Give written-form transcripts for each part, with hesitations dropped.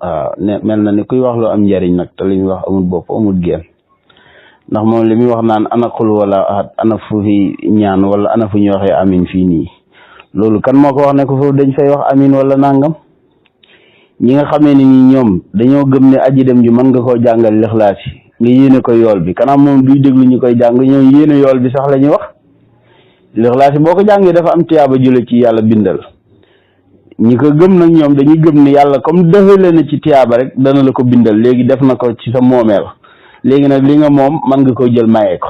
waaw ne mel na ni kuy wax lu am njariñ nag te li muy wax amul bopp amul génn ndax moom li muy wax naan ana xul wala ahad ana fu fi ñaan wala ana fu ñu waxee amin fii nii loolu kan moo ko wax ne ko foofu dañ fay wax amin wala nangam ñi nga xamee ni ñoom dañoo gëm ne aji dem ji mën nga koo jàngal lixlaas yi nga yéene ko yool bi kanam moom duy déglu ñu koy jàng ñoom yéene yool bi sax la ñuy wax lixlaas yi boo ko jàngee dafa am tiyaaba jule ci yàlla bindal ñi ko gëm nag ñoom dañuy gëm ne yàlla comme defale na ci tiyaaba rek dana la ko bindal léegi def na ko ci sa moomeel léegi nag li nga moom mën nga ko jël mayee ko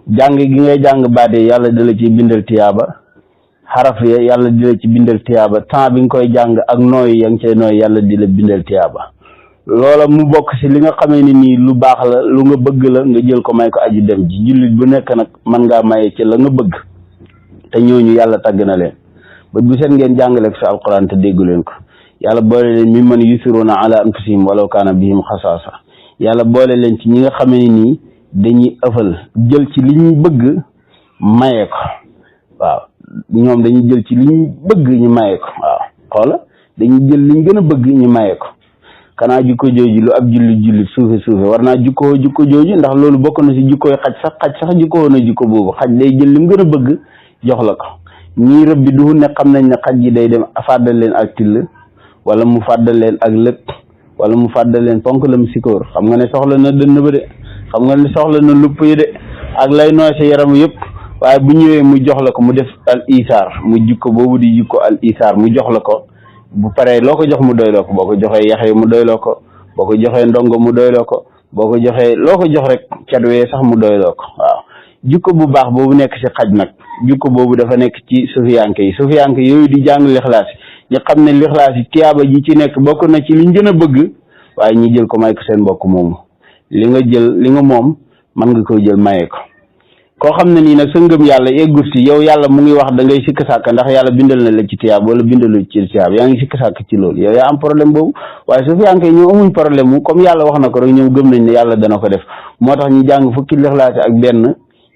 jàng gi ngay jàng baatee yàlla dala ci bindal tiyaaba xaraf ya yàlla di la ci bindal tiyaaba temps bi nga koy jàng ak nooy ya nga cay nooy yàlla di la bindal tiyaaba loola mu bokk si li nga xamee ni nii lu baax la lu nga bëgg la nga jël ko may ko aji dem ji jullit bu nekk nag mën ngaa maye ci la nga bëgg te ñooñu yàlla tàgg na leen ba bu seen ngeen jàngale ko sa alquran te déggu leen ko yàlla boole leen mi man yusiruuna ala anfusihim walaw kaana bihim xasaasa yàlla boole leen ci ñi nga xamee ni nii dañuy ëffal jël ci li ñu bëgg maye ko waaw ñoom dañuy jël ci li ñu bëgg ñu maye ko waaw xoola dañuy jël li ñu gën a bëgg ñu maye ko kanaa jukko jooju lu ab jullit suufe war naa jukko jooju ndax loolu bokk na si jukkooy xaj sax jukkoo na jukko boobu xaj day jël li mu gën a bëgg jox la ko ñii rëb bi du ne xam nañ ne xaj ji day dem fàddal leen ak till wala mu fàddal leen ak lëg wala mu fàddal leen ponk lam sikóor xam nga ne soxla na dënn ba de xam nga ne soxla na lupp yi de ak lay nooy sa yaram yëpp waaye bu ñëwee mu jox la ko mu def al isaar mu jukko boobu di jukko al isaar mu jox la ko bu paree loo ko jox mu doyloo ko boo ko joxee yaxee mu doyloo ko boo ko joxee ndongo mu doyloo ko boo ko joxee loo ko jox rek cadwee sax mu doyloo ko waaw jukko bu baax boobu nekk ci xaj nag jukko boobu dafa nekk ci sufiyanke yooyu di jàng lixlaas yi ñu xam ne lixlaas yi tiyaaba ji ci nekk bokk na ci liñ gën a bëgg waaye ñi jël ko may ko seen mbokk moomu li nga moom mën nga koy jël maye ko koo xam ne nii nag sa ngëm yàlla eggut si yow yàlla mu ngi wax da ngay sikk sàkk ndax yàlla bindal na la ci tiyaab wala bindalu ci tiyaab yaa ngi sikk sàkk ci loolu yow yaa am problème boobu waaye su fi yankee ñoom amuñ problème mu comme yàlla wax na ko rek ñoom gëm nañ ne yàlla dana ko def moo tax ñu jàng fukki lixlaasi ak benn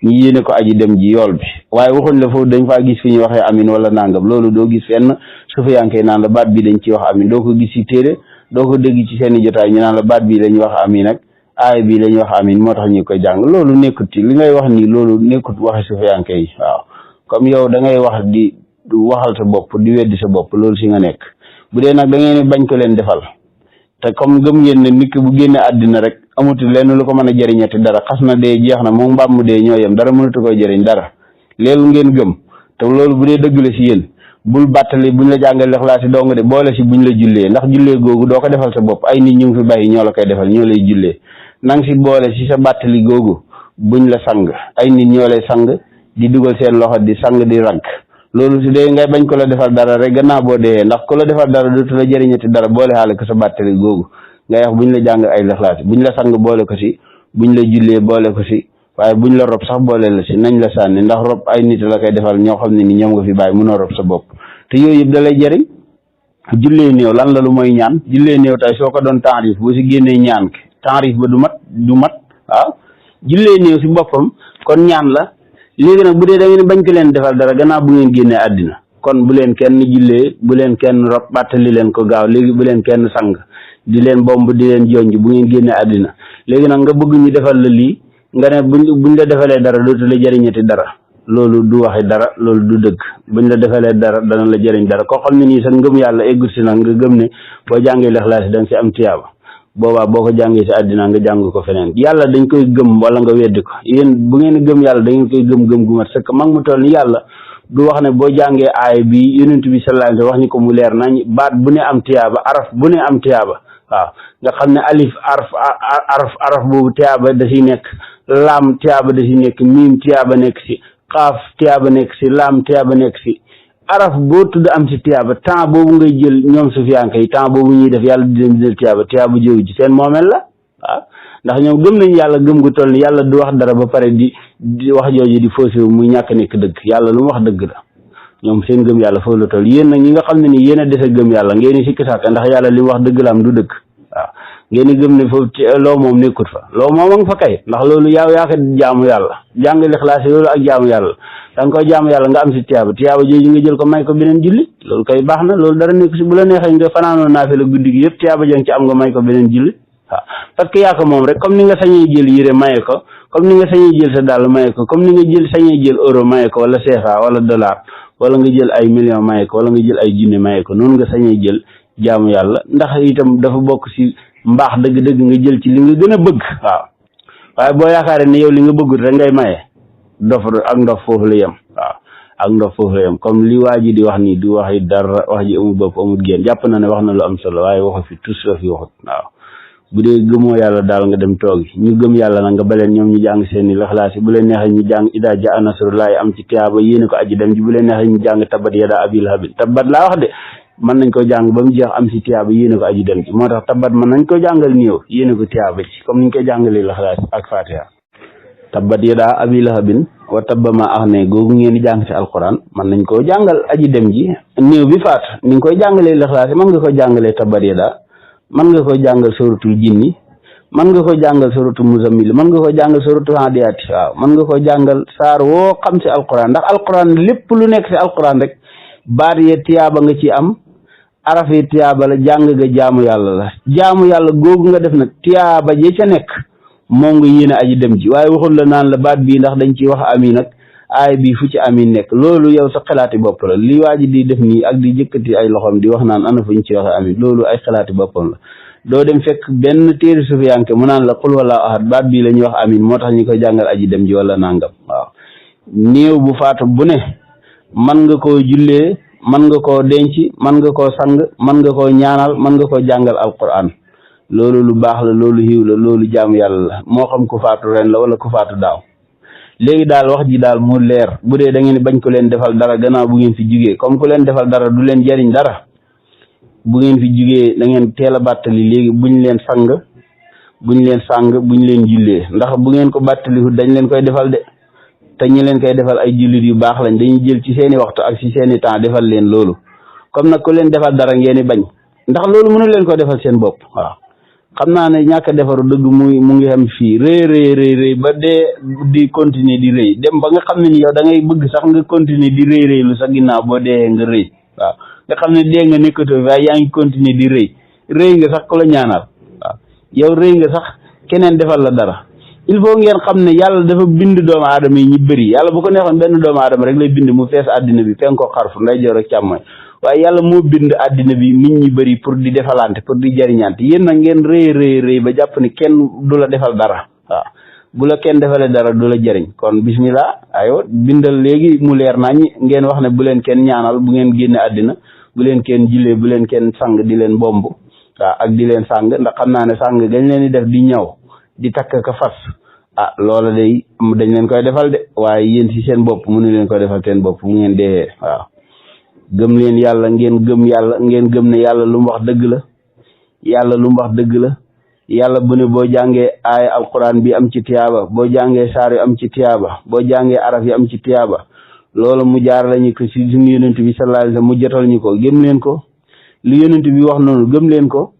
ñu yéene ko aji dem ji yool bi waaye waxuñ la foofu dañ faa gis fi ñuy waxee amin wala nangam loolu doo gis fenn su fi yankee naan la baat bi dañ ciy wax amin doo ko gis ci téere doo ko dégg ci seeni jotaay ñu naan la baat bii lañuy wax amin ak aay bii la ñuy wax amin moo tax ñu koy jàng loolu nekkut ci li ngay wax nii loolu nekkut waxi sufiyanke yi waaw comme yow da ngay wax di waxal sa bopp di weddi sa bopp loolu si nga nekk bu dee nag da ngeen bañ ko leen defal te comme gëm ngeen ne nit ki bu génne àddina rek amutul lenn lu ko mën a jëriñati dara xas na dee jeex na moom mbaam mu dee ñoo yem dara mënatu koy jëriñ dara leelu ngeen gëm te loolu bu dee dëgg la si yéen bul bàttali buñ la jàngal lixlaas yi dong de boole si buñ la jullee ndax jullee googu doo ko defal sa bopp ay nit ñu ngi fi bàyyi ñoo la koy defal ñoo lay jullee nang si boole si sa bàttali googu buñ la sang ay nit ñoo lay sang di dugal seen loxo di sang di ragg loolu su dee ngay bañ ko la defal dara rek gannaaw boo dee ndax ku la defal dara dootu la jëriñati dara boole xaale ko sa bàttali googu ngay wax buñ la jàng ay lixlaas buñ la sang boole ko si buñ la jullee boole ko si waaye buñ la rob sax boole la si nañ la sànni ndax rob ay nit la koy defal ñoo xam ne ni ñoom nga fi bàyyi mënoo rob sa bopp te yooyu yëpp da lay jëriñ jullee néew lan la lu mooy ñaan jullee néew tey soo ko doon taarif boo si génnee ñaan ki taarif ba du mat waaw jullee néew si boppam kon ñaan la léegi nag bu dee da ngeen bañ ko leen defal dara gannaaw bu ngeen génnee àddina kon bu leen kenn jullee bu leen kenn rob bàttali leen ko gaaw léegi bu leen kenn sang di leen bomb di leen jonj bu ngeen génnee àddina léegi nag nga bëgg ñu defal la lii nga ne buñ la defalee dara dootu la jëriñati dara loolu du waxi dara loolu du dëgg buñ la defalee dara dana la jëriñ dara koo xam ne nii sa ngëm yàlla eggut si nag nga gëm ne boo jàngee lixlaas yi da nga si am tiyaaba boobaa boo ko jàngee si àddina nga jàng ko feneen yàlla dañ koy gëm wala nga weddi ko yéen bu ngeen gëm yàlla da ngeen koy gëm gu mat sëkk mag mu toll ni yàlla du wax ne boo jàngee aaya bi yonent bi sallallahu alayhi wa sallam wax ñu ko mu leer nañ baat bu ne am tiyaaba araf bu ne am tiyaaba waaw nga xam ne alif araf boobu tiyaaba da si nekk laam tiyaaba da si nekk miim tiyaaba nekk si xaaf tiyaaba nekk si laam tiyaaba nekk si araf boo tudd am si tiyaaba temps boobu ngay jël ñoom sufiyanke yi temps boobu ñuy def yàlla di leen jël tiyaaba jëw ji seen moomeel la waaw ndax ñoom gëm nañ yàlla gëm gu toll ni yàlla du wax dara ba pare di wax jooju di faussé muy ñàkk nekk dëgg yàlla lu mu wax dëgg la ñoom seen gëm yàlla foofu la toll yéen nag ñi nga xam ne ni yéen a dese gëm yàlla ngeen ni sikki sàkk ndax yàlla li mu wax dëgg la am du dëgg waaw ngeen di gëm ne foofu ci loo moom nekkut fa loo moom a nga fa kay ndax loolu yaa ko jaamu yàlla jàng lixlaas loolu ak jaamu yàlla da nga koy jaamu yàlla nga am si tiyaaba jooju nga jël ko may ko beneen julli loolu kay baax na loolu dara nekk si bu la neexee nga fanaanoo naafila guddi gi yëpp tiyaaba jang ci am nga may ko beneen julli waaw parce que yaa ko moom rek comme ni nga sañee jël yére maye ko comme ni nga sañee jël sa dàll maye ko comme ni nga sañee jël euro maye ko wala CFA wala dollar wala nga jël ay millions maye ko wala nga jël ay junne maye ko noonu nga sañee jël jaamu yàlla ndax itam dafa bokk si mbaax dëgg-dëgg nga jël ci li nga gën a bëgg waaw waaye boo yaakaaree ne yow li nga bëggut rek ngay maye ndof foofu la yem waaw ak ndof foofu la yem comme li waa ji di wax nii du waxi dara wax ji amul bopp amul génn jàpp na ne wax na lu am solo waaye waxu fi tous la fi waxut waaw bu dee gëmoo yàlla daal nga dem toogi ñu gëm yàlla nag nga baleen ñoom ñu jàng seeni lixlaas yi bu leen neexee ñu jàng idaa jaa nasrullaahi am ci tiyaaba yéene ko aji dem ji bu leen neexee ñu jàng tabbat yadaa abii lahabin tabbat laa wax de mën nañ ko jàng ba mu jeex am si tiyaaba yéene ko aji dem ji moo tax tabbat mën nañ ko jàngal néew yéene ko tiyaaba ci comme niñ koy jàngalee lixlaas ak fatiha tabbat yadaa abii lahabin wa tabba maa aghnaa googu ngeen di jàng ci alquran mën nañ koo jàngal aji dem ji néew bi faat ni nga koy jàngalee lixlaas yi mën nga ko jàngalee tabbat yadaa mën nga ko jàngal suratul jinni mën nga ko jàngal suratul muzammil mën nga ko jàngal suratul hadiyaati waaw mën nga ko jàngal saar woo xam si alquran ndax alquran lépp lu nekk si alquran rek baat ye tiyaaba nga ci am araf yi tiyaaba la jàng nga jaamu yàlla la jaamu yàlla googu nga def nag tiyaaba je ca nekk moom nga yéene aji dem ji waaye waxul la naan la baat bii ndax dañ ciy wax amin nag aay bii fu ci amin nekk loolu yow sa xalaati bopp la li waa ji di def nii ak di jëkkati ay loxoom di wax naan ana fu ñu ci waxe amin loolu ay xalaati boppam la doo dem fekk benn téere sufiyanke mu naan la qul huwallaahu ahad baat bii la ñuy wax amin moo tax ñu koy jàngal aji dem ji wala nangam waaw néew bu faatu bu ne man nga koo jullee man nga koo denc man nga koo sang man nga koo ñaanal man nga koo jàngal alquran loolu lu baax la loolu xiiw la loolu jaamu yàlla la moo xam ku faatu ren la wala ku faatu daaw léegi daal wax ji daal mu leer bu dee da ngeen bañ ko leen defal dara gannaaw bu ngeen fi jugee comme ku leen defal dara du leen jariñ dara bu ngeen fi jugee da ngeen teel a bàttali léegi buñ leen sang buñ leen jullee ndax bu ngeen ko bàttaliwut dañ leen koy defal de te ñi leen koy defal ay jullit yu baax lañ dañuy jël ci seeni waxtu ak ci seeni temps defal leen loolu comme nag ku leen defal dara ngeen di bañ ndax loolu mënu leen ko defal seen bopp waaw xam naa ne ñàkk a defaru dëgg mu ngi xam fii rëy ba dee di continuer di rëy dem ba nga xam ne ni yow da ngay bëgg sax nga continuer di rëy lu sa ginnaaw boo dee nga rëy waaw nga xam ne dee nga nekkatoo waaye yaa ngi continuer di rëy nga sax ku la ñaanal waaw yow rëy nga sax keneen defal la dara il faut ngeen xam ne yàlla dafa bind doomu aadama yi ñu bëri yàlla bu ko neexoon benn doomu aadama rek lay bind mu fees àddina bi fen ko xarfu nday joor ak càmmooñ waaye yàlla moo bind àddina bi nit ñi bëri pour di defalante pour di jariñante yéen nag ngeen rëy ba jàpp ni kenn du la defal dara waaw bu la kenn defalee dara du la jëriñ kon bismillah ayo bindal léegi mu leer nañ ngeen wax ne bu leen kenn ñaanal bu ngeen génne àddina bu leen kenn jullee bu leen kenn sang di leen bomb waaw ak di leen sang ndax xam naa ne sang dañ leen di def di ñaw di takk ka fas loola day dañ leen koy defal de waaye yéen ci seen bopp mënu leen koy defal seen bopp bu ngeen dee waaw gëm leen yàlla ngeen gëm ne yàlla lu mu wax dëgg la yàlla bu ne boo jàngee aaya alquran bi am ci tiyaaba boo jàngee saar yi am ci tiyaaba boo jàngee araf yi am ci tiyaaba loolu mu jaar lañu ko ci suñu yonent bi sallallahu alayhi wasallam mu jotal ñu ko gëm leen ko lu yonent bi wax noonu gëm leen ko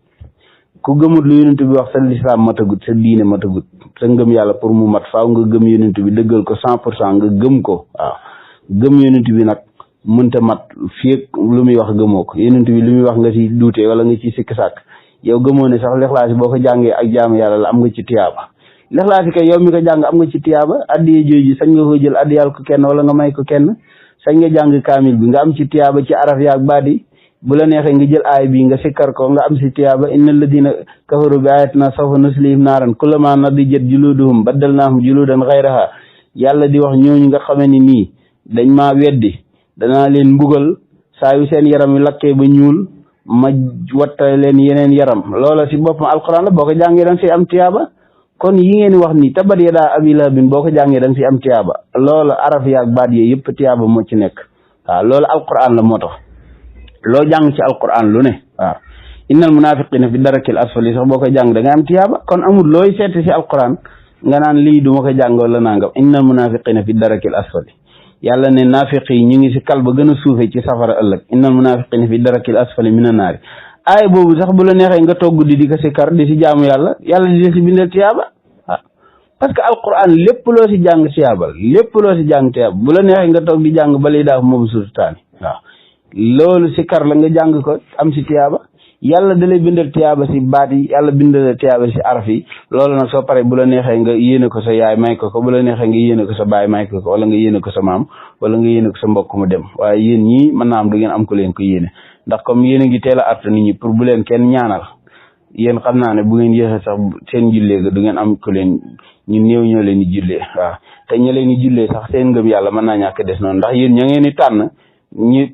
ku gëmut lu yonent bi wax sa lislaam matagut sa diine matagut sa ngëm yàlla pour mu mat faaw nga gëm yonent bi dëggal ko 100% nga gëm ko waaw gëm yonent bi nag mënta mat fii lu muy wax gëmoo ko yonent bi lu muy wax nga ci duute wala nga ci sikk sàkk yow gëmoo ne sax lixlaas boo ko jàngee ak jaamu yàlla la am nga ci tiyaaba lixlaas kay yow mi ko jàng am nga ci tiyaaba addiye jooju sañ nga ko jël addiyal ko kenn wala nga may ko kenn sañ nga jàng kaamil bi nga am ci tiyaaba ci araf yaak baadi bu la neexee nga jël aay bi nga sikkar ko nga am ci tiyaaba innal ladina kafaru bi ayatina sawfa nuslihim naaran kullama nadijat juluduhum baddalnahum juludan ghayraha yàlla di wax ñooñu nga xamee ni nii dañ maa weddi danaa leen mbugal saa yu seen yaram yi lakkee ba ñuul ma watta leen yeneen yaram loola si boppam alquran la boo ko jàngee da nga si am tiyaaba kon yi ngeen wax ni tabbat yadaa abii lahabin boo ko jàngee da nga si am tiyaaba loola araf yaak baat yee yëpp tiyaaba moo ci nekk waaw loolu alquran la moo tax loo jàng ci alquran lu ne waaw innal munafiqina fi darakil asfali sax boo koy jàng da nga am tiyaaba kon amul looy seeti si alquran nga naan lii du ma ko jàng wala nangam innal munafiqina fi darakil asfali yàlla ne naafiq yi ñu ngi si kal ba gën a suufe ci safara ëllëg innal munafiqina fi darakil asfali mina naari aay boobu sax bu la neexee nga toog guddi di ko sikkar di si jaamu yàlla di la si bindal tiyaaba parce que alquran lépp loo si jàng tiyaabal lépp loo si jàng tiyaaba bu la neexee nga toog di jàng bali daaf moom sultaani loolu sikkar la nga jàng ko am si tiyaaba yàlla da lay bindal tiyaaba si baat yi yàlla bindal tiyaaba si araf yi loolu nag soo paree bu la neexee nga yéene ko sa yaay may ko bu la neexee nga yéene ko sa baay may ko wala nga yéene ko sa maam wala nga yéene ko sa mbokk mu dem waaye yéen ñii mën naa am du ngeen am ko leen ko yéene ndax comme yéen a ngi teel a artu nit ñi pour bu leen kenn ñaanal yéen xam naa ne bu ngeen yéexee sax seen jullee ga du ngeen am ko leen ñu néew ñoo leen di jullee waaw te ña leen di jullee sax seen ngëm yàlla mën naa ñàkk des noonu ndax yéen ña ngeen di tànn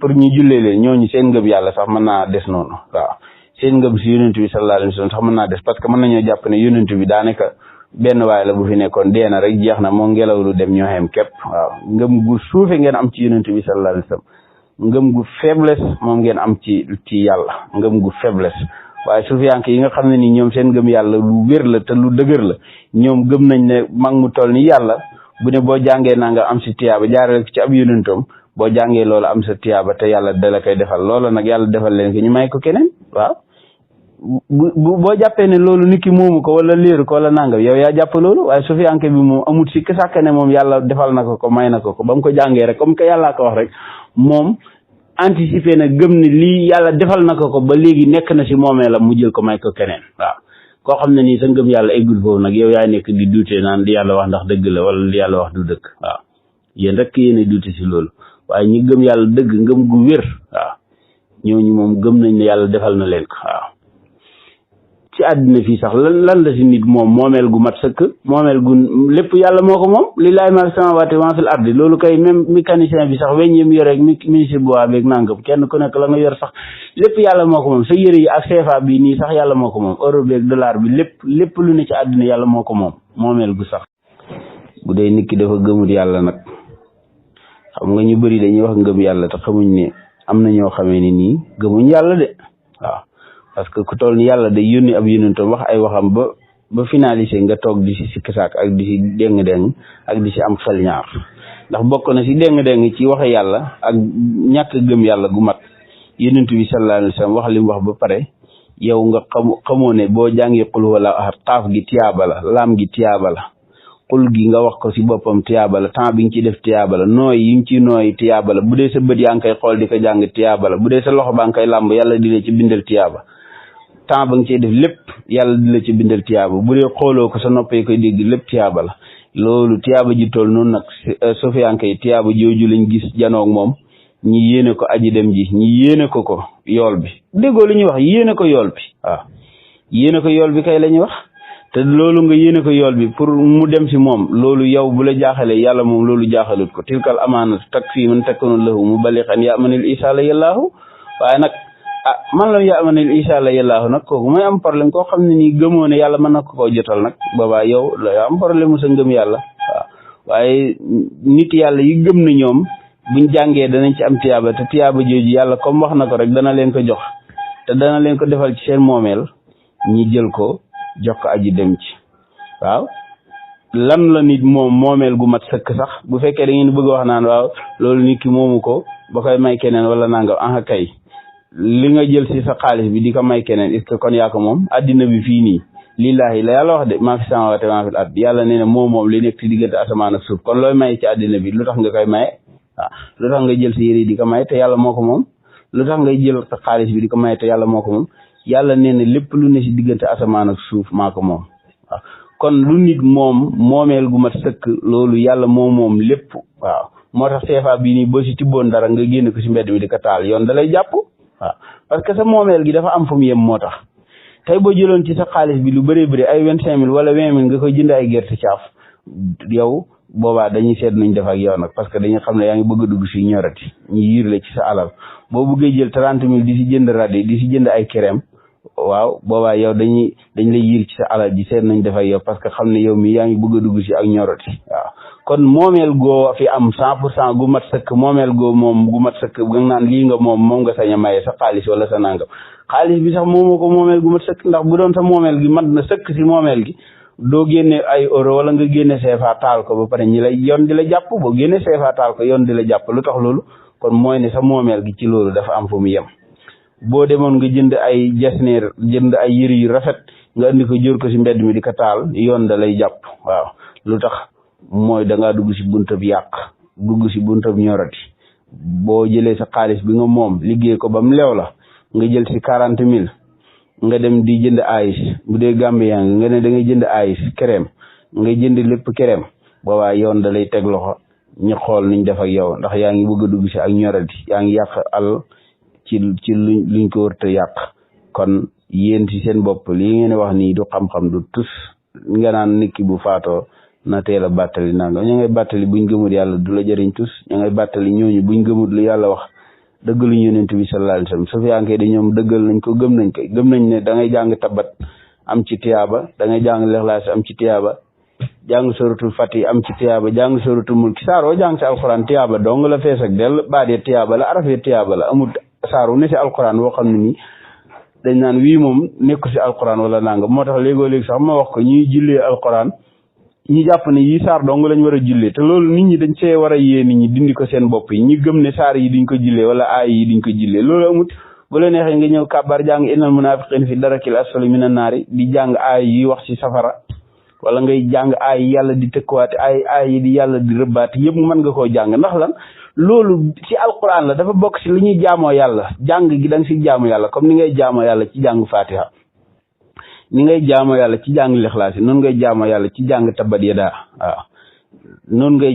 pour ñu jullee leen ñooñu seen ngëm yàlla sax mën naa des noonu waaw seen ngëm si yonent bi sallallahu alayhi wa sallam sax mën naa des parce que mën nañoo jàpp ne yonent bi daanaka benn waay la bu fi nekkoon dee na rek jeex na moo ngelaw lu dem ñoo xem képp waaw ngëm gu suufe ngeen am ci yonent bi sallallahu alayhi wa sallam ngëm gu faiblesse moom ngeen am ci yàlla ngëm gu faiblesse waaye suufiyanke yi nga xam ne ni ñoom seen ngëm yàlla lu wér la te lu dëgër la ñoom gëm nañ ne mag mu toll ni yàlla bu ne boo jàngee naa nga am si tiyaaba jaarale ko ci ab yonentam boo jàngee loolu am sa tiyaaba te yàlla dala koy defal loolu nag yàlla defal leen ko ñu may ko keneen waaw boo jàppee ne loolu nit ki moomu ko wala léeru ko wala nangam yow yaa jàpp loolu waaye sufiyanke bi moom amut si sàkk ne moom yàlla defal na ko may na ko ba mu ko jàngee rek comme que yàllaa ko wax rek moom anticiper na gëm ne lii yàlla defal na ko ba léegi nekk na si moomee la mu jël ko may ko keneen waaw koo xam ne nii sa ngëm yàlla eggul foofu nag yow yaay nekk di duute naan li yàlla wax ndax dëgg la wala li yàlla wax du dëgg waaw yéen rek yéen a duute si loolu waaye ñi gëm yàlla dëgg ngëm gu wér waaw ñooñu moom gëm nañ ne yàlla defal na leen ko waaw ci àddina fii sax lan la si nit moom moomeel gu mat sëkk moomeel gu lépp yàlla moo ko moom lillahi ma fi samawati wa ma fil ardi loolu kay même mécanicien bi sax weñ yëm yore ak ministre bu waa beeg nangam kenn ku nekk la nga yor sax lépp yàlla moo ko moom sa yëre yi ak CFA bi nii sax yàlla moo ko moom euro beeg dollar bi lépp lu ne ci àddina yàlla moo ko moom moomeel gu sax bu dee nit ki dafa gëmut yàlla nag xam nga ñu bëri dañuy wax ngëm yàlla te xamuñ ne am na ñoo xamee ni nii gëmuñ yàlla de waaw parce que ku toll ni yàlla day yónni ab yónnentam wax ay waxam ba finalisé nga toog di si sikki saak ak di si déng-déng ak di si am xel ñaar ndax bokk na si déng-déng ci waxe yàlla ak ñàkk gëm yàlla gu mat yónnent bi sallallahu alayhi wa sallam wax li mu wax ba pare yow nga xamoo ne boo jàngi xul wala ahad xaaf gi tiyaaba la laam gi tiyaaba la xul gi nga wax ko si boppam tiyaaba la temps bi nga ciy def tiyaaba la nooy yi nga ciy nooy tiyaaba la bu dee sa bët yaa ngi koy xool di ko jàng tiyaaba la bu dee sa loxo baa ngi koy làmb yàlla di la ci bindal tiyaaba temps ba nga cey def lépp yàlla di la ci bindal tiyaaba bu dee xooloo ko sa noppee koy dégg lépp tiyaaba la loolu tiyaaba ji toll noonu nag sofiyanke yi tiyaaba jooju lañ gis janoog moom ñi yéene ko aji dem ji ñi yéene ko yool bi déggoo li ñuy wax yéene ko yool bi waaw yéene ko yool bi kay la ñuy wax te loolu nga yéene ko yool bi pour mu dem si moom loolu yow bu la jaaxalee yàlla moom loolu jaaxalut ko tilkal amaanatu takfii man takunu lahu muballighan ya'manil isaala yallaahu waaye nag man la ya'manil isaala yallaahu nag kooku mooy am problème koo xam ne nii gëmoo ne yàlla mën na ko koo jotal nag boobaa yow la am problème mu sa ngëm yàlla waaw waaye nit yàlla yi gëm na ñoom buñ jàngee danañ ci am tiyaaba te tiyaaba jooju yàlla comme wax na ko rek dana leen ko jox te dana leen ko defal ci seen moomeel ñi jël ko jox ko aji dem ci waaw lan la nit moom moomeel gu mat sëkk sax bu fekkee da ngeen bëgg wax naan waaw loolu nit ki moomu ko ba koy may keneen wala nangam ah kay li nga jël si sa xaalis bi di ko may keneen est-ce que kon yaa ko moom addina bi fii nii lillahi la yàlla wax de maa fi samaawaati maa fil ard yàlla nee na moom li nekk ci diggante asamaan ak suuf kon looy may ci addina bi lu tax nga koy maye waaw lu tax nga jël sa yére di ko may te yàlla moo ko moom lu tax ngay jël sa xaalis bi di ko may te yàlla moo ko moom yàlla nee na lépp lu ne si diggante asamaan ak suuf maa ko moom waaw kon lu nit moom moomeel gu mat sëkk loolu yàlla moom lépp waaw moo tax CFA bii nii boo si tibboon dara nga génn ko si mbedd mi di ko taal yoon da lay jàpp waaw parce que sa moomeel gi dafa am fu mu yem moo tax tey boo jëloon ci sa xaalis bi lu bëree bëri ay 25 000 wala 20 000 nga koy jënd ay gerte caaf yow boobaa dañuy seet nuñ def ak yow nag parce que dañuy xam ne yaa ngi bëgg a dugg si ñorati ñu yiir la ci sa alal boo bëggee jël 30 000 di si jënd radi di si jënd ay crème waaw boobaa yow dañ lay yiir ci sa alal ji seet nañ def ak yow parce que xam ne yow mi yaa ngi bëgg a dugg si ak ñorati waaw kon moomeel goo fi am 100% gu mat sëkk moomeel goo moom gu mat sëkk nga naan lii nga moom nga sañ a maye sa xaalis wala sa nangam xaalis bi sax moomoo ko moomeel gu mat sëkk ndax bu doon sa moomeel gi mat na sëkk si moomeel gi doo génne ay euro wala nga génne CFA taal ko ba pare ñi lay yoon di la jàpp boo génne CFA taal ko yoon di la jàpp lu tax loolu kon mooy ne sa moomeel gi ci loolu dafa am fu mu yem boo demoon nga jënd ay jasneer jënd ay yëri yu rafet nga andi ko jër ko si mbedd mi di ko taal yoon da lay jàpp. waaw lu tax mooy da ngaa dugg si buntab yàq dugg si buntab ñorati. boo jëlee sa xaalis bi nga moom liggéey ko ba mu leew la nga jël si 40,000 nga dem di jënd ayis bu dee Gambien nga ne da ngay jënd ayis crème nga jënd lépp crème boobaa yoon da lay teg loxo ñu xool niñ def ak yow ndax yaa ngi bëgg a dugg si ak ñorati yaa ngi yàq al ci luñ ko wërta yàq. kon yéen ci seen bopp lii ngeen wax nii du xam-xam du tus nga naan nit ki bu faatoo na teel a bàttali nanga ña ngay bàttali buñ gëmul yàlla du la jëriñ tus ña ngay bàttali ñooñu buñ gëmul lu yàlla wax dëggaluñ yonent bi sallallahu alayhi wasallam su fiyankee di ñoom dëggal nañ ko gëm nañ ne da ngay jàng tabat am ci tiyaaba da ngay jàng lexlaas am ci tiyaaba jàng suratul fati am ci tiyaaba jàng suratul mulk saaroo jàng si alquran tiyaaba dong la fees ak dell baadee tiyaaba la arafee tiyaaba la amul saaru ne si alquran boo xam ne nii dañ naan wii moom nekku si alquran wala nanga moo tax léegoo léegi sax ma wax ko ñuy jullee alquran ñi jàpp ne yi saar dong lañ war a jullee te loolu nit ñi dañ see war a yee nit ñi dindi ko seen bopp yi ñi gëm ne saar yi duñ ko jullee wala aay yi duñ ko jullee loolu amut. bu la neexee nga ñëw kàbbar jàng innal munafiqin fi darakil asfali minan naari di jàng aay yi wax ci safara wala ngay jàng aay yi yàlla di tëkkuwaate aay yi di yàlla di rëbbaate yëpp mën nga koo jàng ndax lan loolu ci alquran la dafa bokk si li ñuy jaamoo yàlla jàng gi da nga si jaamu yàlla comme ni ngay jaamoo yàlla ci jàng fatiha ni ngay jaamoo yàlla ci jàng lixlaas yi noonu ngay jaamoo yàlla ci jàng tabbat yadaa waaw noonu ngay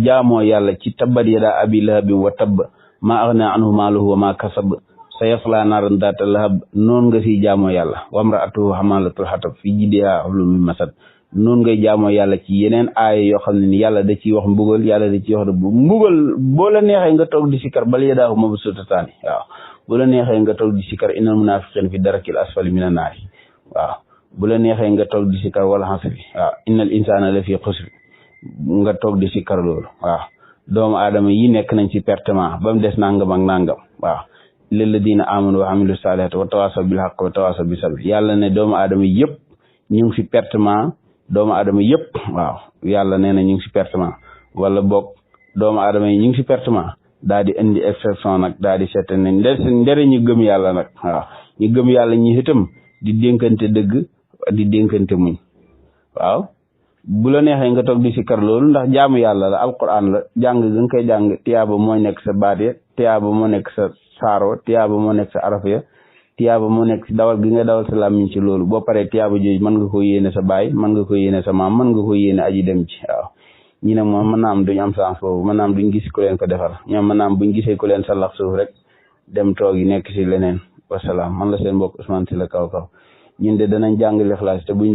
jaamoo yàlla ci tabbat yadaa abi lahabin wa tabb maa aghnaa anhu maaluhu wa maa kasab sayaslaa naaran daata lahab noonu nga siy jaamoo yàlla wamra'atuhu hamaalatul hatab fi jiidihaa hablum min masad noonu ngay jaamoo yàlla ci yeneen aaya yoo xam ne ni yàlla da ciy wax mbugal yàlla da ciy wax mbugal boo la neexee nga toog di sikkar bal yadaahu mabsuutataani waaw bu la neexee nga toog di sikkar innal munaafiqiina fi darakil asfali minan naari waaw bu la neexee nga toog di sikkar wal hasri waaw innal insaana la fi xusri nga toog di sikkar loolu waaw doomu aadama yi nekk nañ ci pertement ba mu des nangam ak nangam waaw lilladiina aamanu wa amilu saalihaati wa tawaasaw bil haqqi wa tawaasaw bis sabr yàlla ne doomu aadama yëpp ñu ngi fi pertement doomu aadama yëpp waaw yàlla nee na ñu ngi si pertement wala boog doomu aadama yi ñu ngi si pertement daal di indi exception nag daal di seet ne ndere ñu gëm yàlla nag waaw ñu gëm yàlla ñi itam di dénkante dëgg di dénkante muñ waaw bu la neexee nga toog di sikkar loolu ndax jaamu yàlla la alquran la jàng ga nga koy jàng tiyaaba moo nekk sa baat ya tiyaaba moo nekk sa saaro tiyaaba moo nekk sa araf ya tiyaaba moo nekk si dawal gi nga dawal sa làmmiñ ci loolu boo paree tiyaaba jooju mën nga ko yéene sa baay mën nga ko yéene sa maam mën nga ko yéene aji dem ci waaw ñi ne moom mën naa am duñ am chance boobu mën naa am duñ gis ku leen ko defal ñoom mën naa am buñ gisee ku leen sallax suuf rek dem toog yi nekk si leneen wasalaam man la seen mbokk Ousmane Sylla Kaw Kaw ñun de danañ jàng Lixlaas te buñ